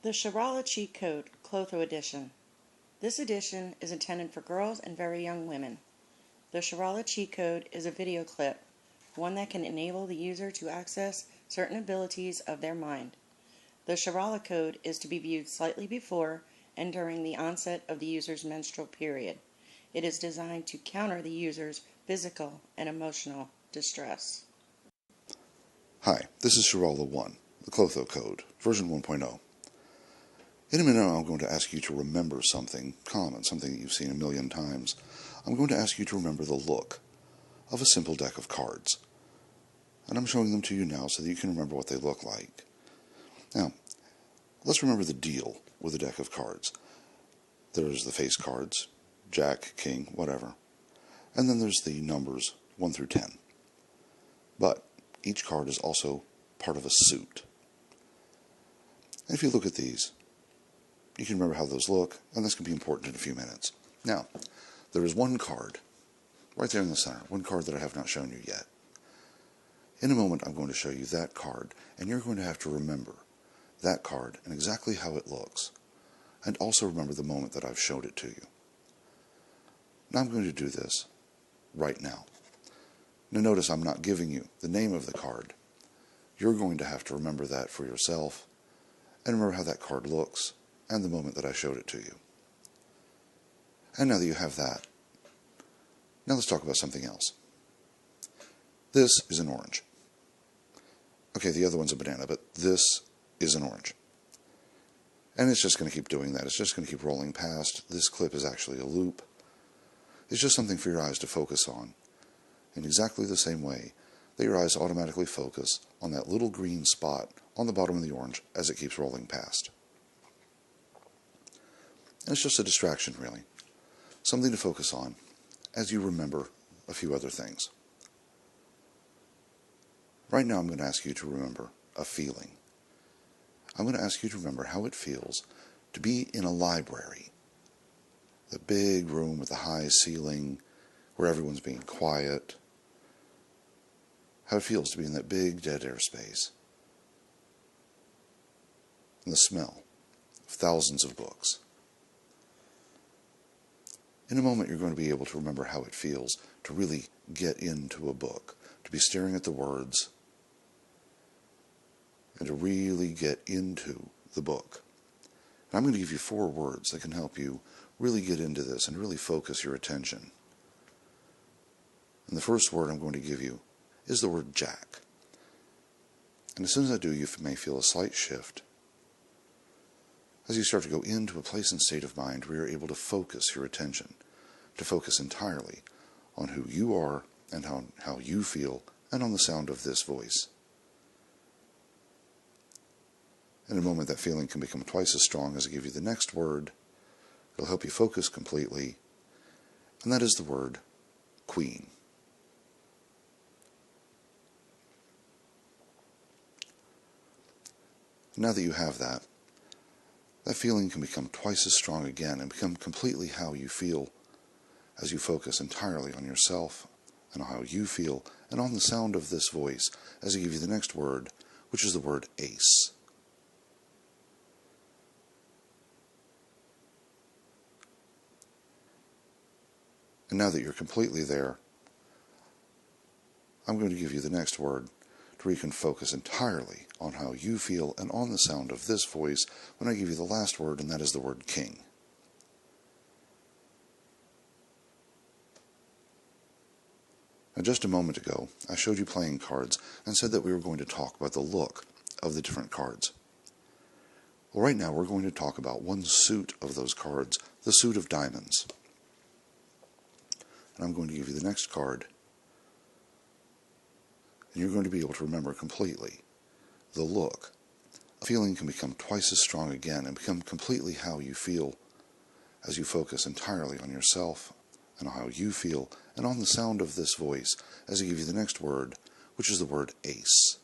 The Cherala Cheat Code, Clotho Edition. This edition is intended for girls and very young women. The Cherala Cheat Code is a video clip, one that can enable the user to access certain abilities of their mind. The Cherala Code is to be viewed slightly before and during the onset of the user's menstrual period. It is designed to counter the user's physical and emotional distress. Hi, this is Cherala 1, the Clotho Code, version 1.0. In a minute I'm going to ask you to remember something common, something that you've seen a million times. I'm going to ask you to remember the look of a simple deck of cards. And I'm showing them to you now so that you can remember what they look like. Now, let's remember the deal with a deck of cards. There's the face cards, Jack, King, whatever. And then there's the numbers 1 through 10. But each card is also part of a suit. And if you look at these, you can remember how those look, and this can be important in a few minutes. Now, there is one card, right there in the center, one card that I have not shown you yet. In a moment, I'm going to show you that card, and you're going to have to remember that card and exactly how it looks, and also remember the moment that I've showed it to you. Now I'm going to do this right now. Now notice I'm not giving you the name of the card. You're going to have to remember that for yourself, and remember how that card looks, and the moment that I showed it to you. And now that you have that, now let's talk about something else. This is an orange. Okay, the other one's a banana, but this is an orange. And it's just going to keep doing that. It's just going to keep rolling past. This clip is actually a loop. It's just something for your eyes to focus on, in exactly the same way that your eyes automatically focus on that little green spot on the bottom of the orange as it keeps rolling past. And it's just a distraction, really. Something to focus on as you remember a few other things. Right now I'm going to ask you to remember a feeling. I'm going to ask you to remember how it feels to be in a library. The big room with the high ceiling where everyone's being quiet. How it feels to be in that big dead air space. And the smell of thousands of books. In a moment, you're going to be able to remember how it feels to really get into a book, to be staring at the words, and to really get into the book. And I'm going to give you 4 words that can help you really get into this and really focus your attention. And the first word I'm going to give you is the word Jack. And as soon as I do, you may feel a slight shift as you start to go into a place and state of mind where you're able to focus your attention, to focus entirely on who you are and how you feel, and on the sound of this voice. In a moment, that feeling can become twice as strong as I give you the next word. It'll help you focus completely, and that is the word Queen. Now that you have that, that feeling can become twice as strong again and become completely how you feel as you focus entirely on yourself and on how you feel and on the sound of this voice as I give you the next word, which is the word ace. And now that you're completely there, I'm going to give you the next word to where you can focus entirely on how you feel and on the sound of this voice when I give you the last word, and that is the word King. Now, just a moment ago, I showed you playing cards and said that we were going to talk about the look of the different cards. Well, right now we're going to talk about one suit of those cards, the suit of diamonds. And I'm going to give you the next card, and you're going to be able to remember completely the look. A feeling can become twice as strong again and become completely how you feel as you focus entirely on yourself and on how you feel and on the sound of this voice as I give you the next word, which is the word ace.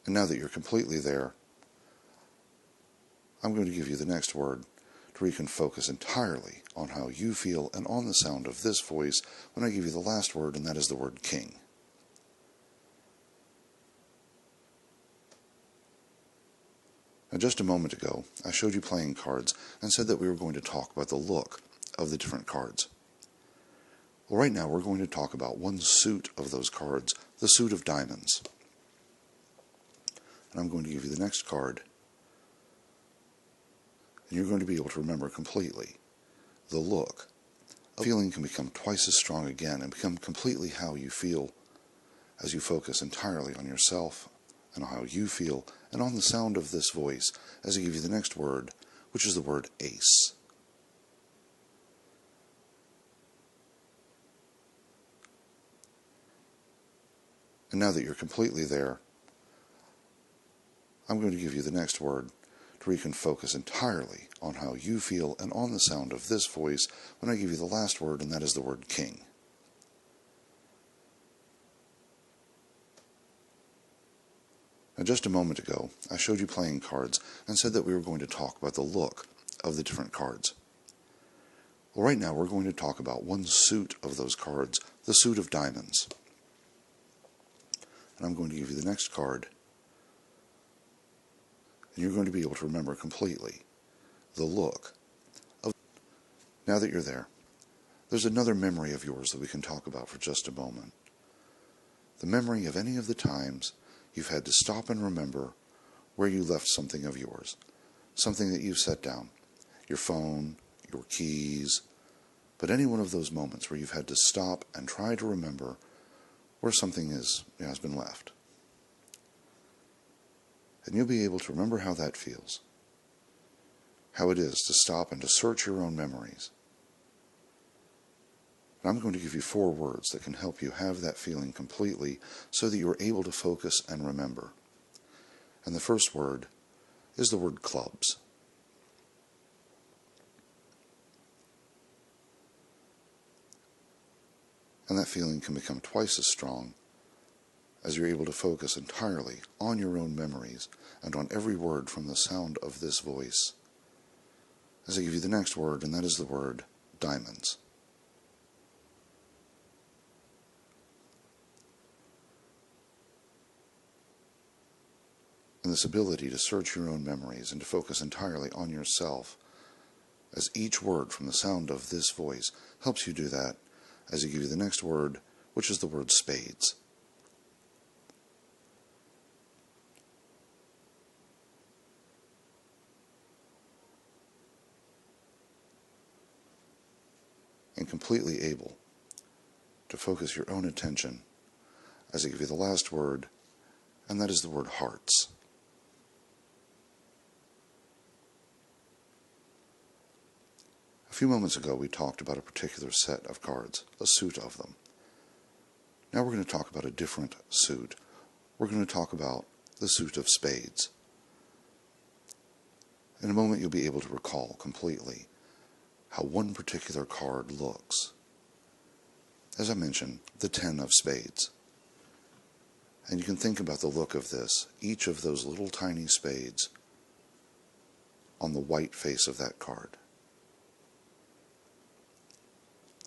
And now that you're completely there, I'm going to give you the next word to where you can focus entirely on how you feel and on the sound of this voice when I give you the last word, and that is the word King. Now, just a moment ago, I showed you playing cards and said that we were going to talk about the look of the different cards. Well, right now we're going to talk about one suit of those cards, the suit of diamonds. And I'm going to give you the next card, and you're going to be able to remember completely the look. The feeling can become twice as strong again and become completely how you feel as you focus entirely on yourself and how you feel and on the sound of this voice as I give you the next word, which is the word ace. And now that you're completely there, I'm going to give you the next word to where you can focus entirely on how you feel and on the sound of this voice when I give you the last word, and that is the word king. Now, just a moment ago, I showed you playing cards and said that we were going to talk about the look of the different cards. Well, right now we're going to talk about one suit of those cards, the suit of diamonds. And I'm going to give you the next card, and you're going to be able to remember completely the look of. Now that you're there, there's another memory of yours that we can talk about for just a moment. The memory of any of the times you've had to stop and remember where you left something of yours, something that you've set down, your phone, your keys, but any one of those moments where you've had to stop and try to remember where something has been left. And you'll be able to remember how that feels, how it is to stop and to search your own memories. And I'm going to give you 4 words that can help you have that feeling completely so that you're able to focus and remember. And the first word is the word clubs. And that feeling can become twice as strong as you're able to focus entirely on your own memories and on every word from the sound of this voice as I give you the next word, and that is the word diamonds. And this ability to search your own memories and to focus entirely on yourself as each word from the sound of this voice helps you do that as I give you the next word, which is the word spades. And completely able to focus your own attention as I give you the last word, and that is the word hearts. A few moments ago we talked about a particular set of cards, a suit of them. Now we're going to talk about a different suit. We're going to talk about the suit of spades. In a moment you'll be able to recall completely how one particular card looks. As I mentioned, the 10 of spades. And you can think about the look of this, each of those little tiny spades on the white face of that card.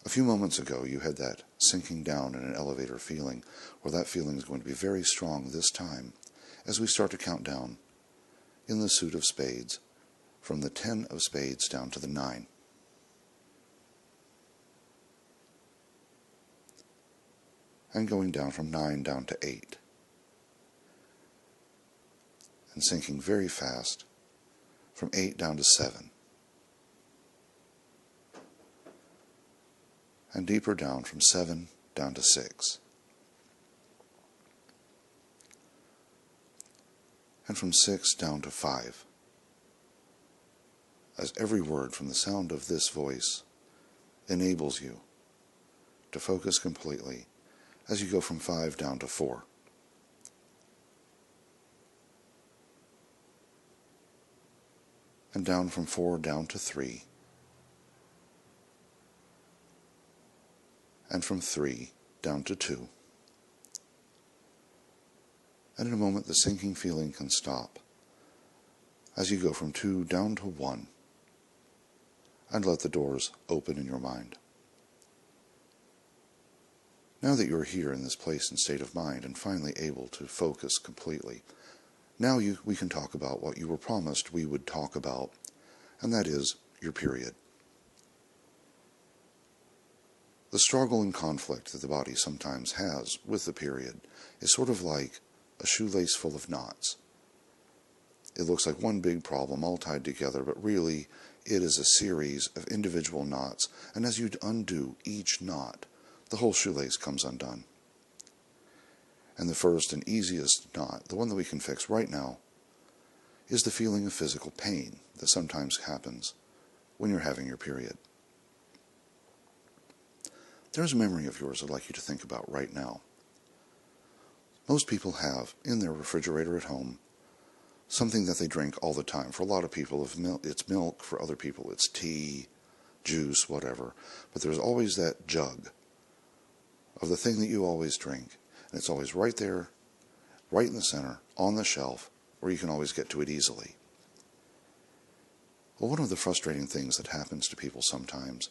A few moments ago you had that sinking down in an elevator feeling, where that feeling is going to be very strong this time as we start to count down in the suit of spades from the 10 of spades down to the 9. And going down from 9 down to 8. And sinking very fast from 8 down to 7. And deeper down from 7 down to 6. And from 6 down to 5. As every word from the sound of this voice enables you to focus completely as you go from 5 down to 4. And down from 4 down to 3. And from 3 down to 2. And in a moment the sinking feeling can stop as you go from 2 down to 1 and let the doors open in your mind. Now that you're here in this place and state of mind and finally able to focus completely, Now we can talk about what you were promised we would talk about, and that is your period. The struggle and conflict that the body sometimes has with the period is sort of like a shoelace full of knots. It looks like one big problem all tied together, but really it is a series of individual knots, and as you undo each knot, the whole shoelace comes undone. And the first and easiest knot, the one that we can fix right now, is the feeling of physical pain that sometimes happens when you're having your period. There's a memory of yours I'd like you to think about right now. Most people have in their refrigerator at home something that they drink all the time. For a lot of people, it's milk. For other people, it's tea, juice, whatever. But there's always that jug of the thing that you always drink. And it's always right there, right in the center, on the shelf, where you can always get to it easily. Well, one of the frustrating things that happens to people sometimes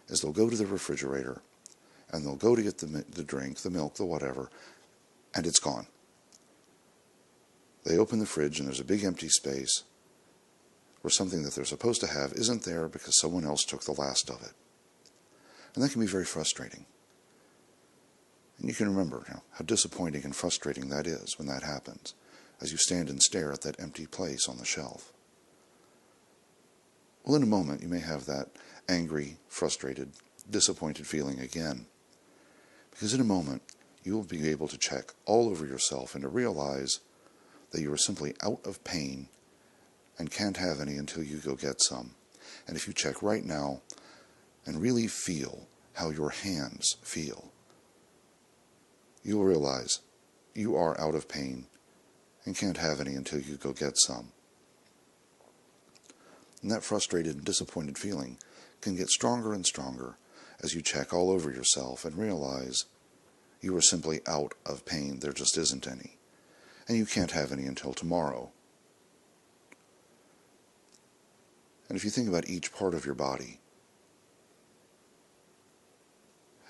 is they'll go to the refrigerator and they'll go to get the drink, the milk, the whatever, and it's gone. They open the fridge and there's a big empty space where something that they're supposed to have isn't there because someone else took the last of it. And that can be very frustrating. And you can remember how disappointing and frustrating that is when that happens, as you stand and stare at that empty place on the shelf. Well, in a moment, you may have that angry, frustrated, disappointed feeling again. Because in a moment, you will be able to check all over yourself and to realize that you are simply out of pain and can't have any until you go get some. And if you check right now and really feel how your hands feel, you will realize you are out of pain and can't have any until you go get some. And that frustrated and disappointed feeling can get stronger and stronger as you check all over yourself and realize you are simply out of pain. There just isn't any. And you can't have any until tomorrow. And if you think about each part of your body,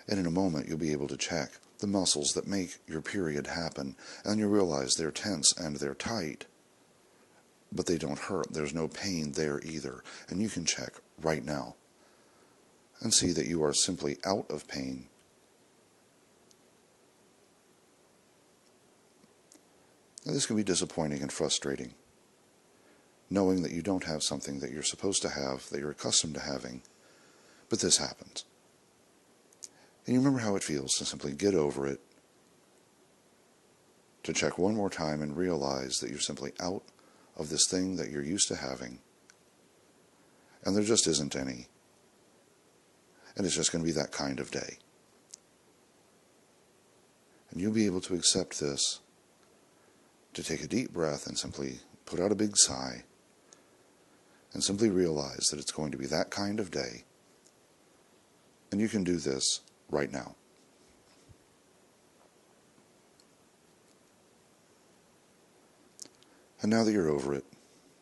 and in a moment you'll be able to check the muscles that make your period happen, and you realize they're tense and they're tight, but they don't hurt. There's no pain there either. And you can check right now and see that you are simply out of pain. Now, this can be disappointing and frustrating, knowing that you don't have something that you're supposed to have, that you're accustomed to having, but this happens. And you remember how it feels to simply get over it, to check one more time and realize that you're simply out of this thing that you're used to having, and there just isn't any, and it's just going to be that kind of day. And you'll be able to accept this, to take a deep breath and simply put out a big sigh, and simply realize that it's going to be that kind of day, and you can do this right now. And now that you're over it,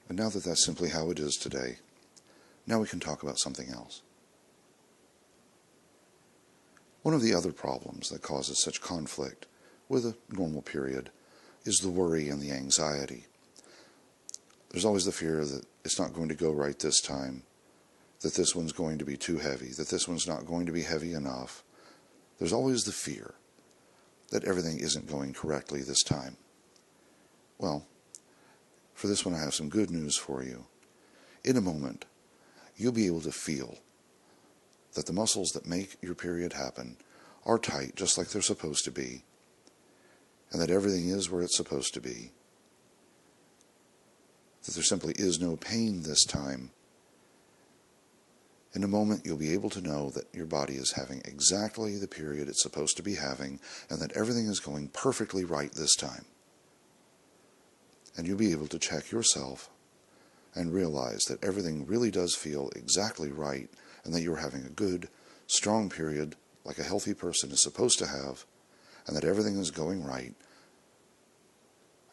and now that that's simply how it is today, now we can talk about something else. One of the other problems that causes such conflict with a normal period is the worry and the anxiety. There's always the fear that it's not going to go right this time, that this one's going to be too heavy, that this one's not going to be heavy enough. There's always the fear that everything isn't going correctly this time. Well, for this one I have some good news for you. In a moment, you'll be able to feel that the muscles that make your period happen are tight just like they're supposed to be, and that everything is where it's supposed to be, that there simply is no pain this time. In a moment, you'll be able to know that your body is having exactly the period it's supposed to be having, and that everything is going perfectly right this time. And you'll be able to check yourself and realize that everything really does feel exactly right, and that you're having a good, strong period like a healthy person is supposed to have, and that everything is going right.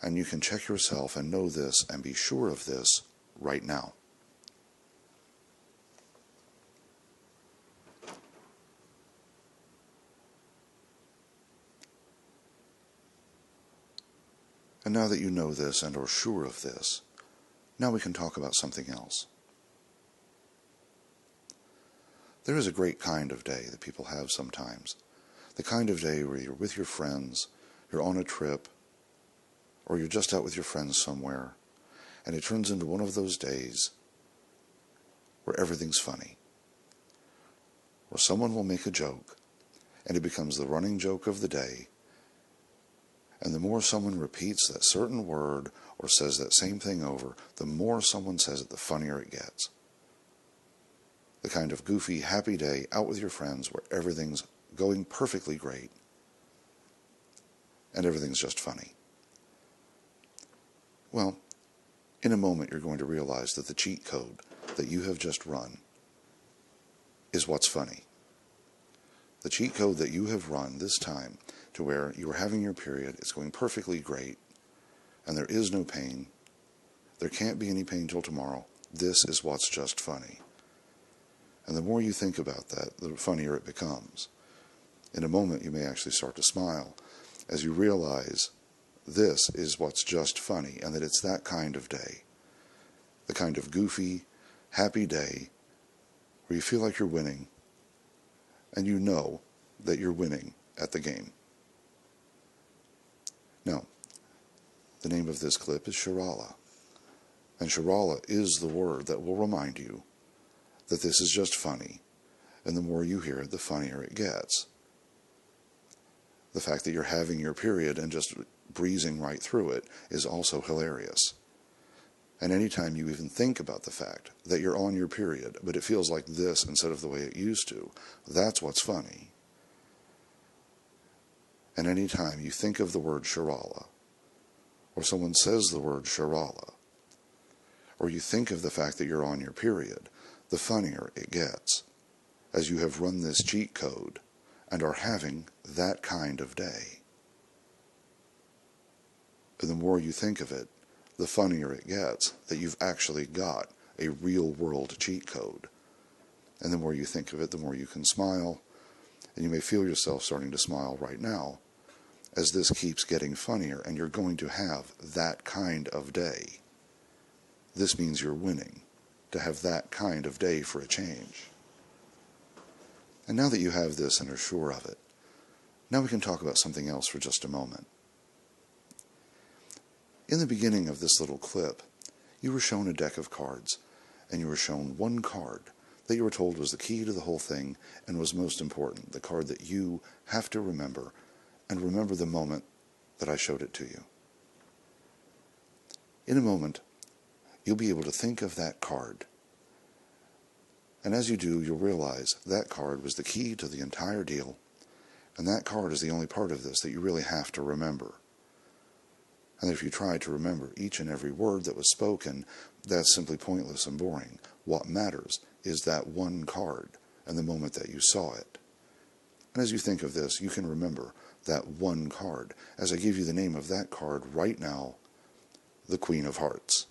And you can check yourself and know this and be sure of this right now. And now that you know this and are sure of this, now we can talk about something else. There is a great kind of day that people have sometimes. The kind of day where you're with your friends, you're on a trip, or you're just out with your friends somewhere, and it turns into one of those days where everything's funny. Where someone will make a joke, and it becomes the running joke of the day, and the more someone repeats that certain word or says that same thing over, the more someone says it, the funnier it gets. The kind of goofy, happy day out with your friends where everything's going perfectly great and everything's just funny. Well, in a moment you're going to realize that the cheat code that you have just run is what's funny. The cheat code that you have run this time to where you are having your period, it's going perfectly great, and there is no pain, there can't be any pain till tomorrow, this is what's just funny. And the more you think about that, the funnier it becomes. In a moment you may actually start to smile as you realize this is what's just funny, and that it's that kind of day. The kind of goofy, happy day where you feel like you're winning, and you know that you're winning at the game. Now, the name of this clip is Cherala, and Cherala is the word that will remind you that this is just funny, and the more you hear it, the funnier it gets. The fact that you're having your period and just breezing right through it is also hilarious. And anytime you even think about the fact that you're on your period, but it feels like this instead of the way it used to, that's what's funny. And anytime you think of the word Cherala, or someone says the word Cherala, or you think of the fact that you're on your period, the funnier it gets, as you have run this cheat code and are having that kind of day. And the more you think of it, the funnier it gets that you've actually got a real-world cheat code. And the more you think of it, the more you can smile, and you may feel yourself starting to smile right now, as this keeps getting funnier, and you're going to have that kind of day. This means you're winning, to have that kind of day for a change. And now that you have this and are sure of it, now we can talk about something else for just a moment. In the beginning of this little clip, you were shown a deck of cards, and you were shown one card that you were told was the key to the whole thing and was most important, the card that you have to remember, and remember the moment that I showed it to you. In a moment, you'll be able to think of that card. And as you do, you'll realize that card was the key to the entire deal, and that card is the only part of this that you really have to remember. And if you try to remember each and every word that was spoken, that's simply pointless and boring. What matters is that one card and the moment that you saw it. And as you think of this, you can remember that one card, as I give you the name of that card right now, the Queen of Hearts.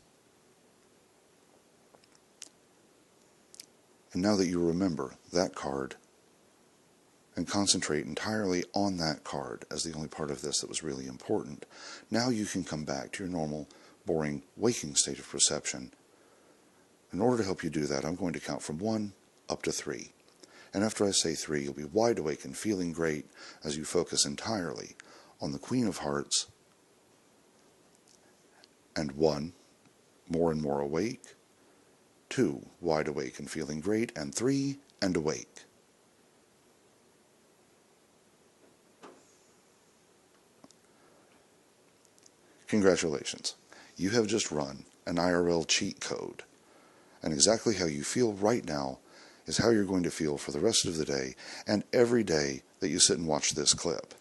And now that you remember that card and concentrate entirely on that card as the only part of this that was really important, now you can come back to your normal, boring, waking state of perception. In order to help you do that, I'm going to count from 1 up to 3. And after I say 3, you'll be wide awake and feeling great as you focus entirely on the Queen of Hearts. And 1, more and more awake. 2, wide awake and feeling great. And 3, and awake. Congratulations. You have just run an IRL cheat code. And exactly how you feel right now is how you're going to feel for the rest of the day and every day that you sit and watch this clip.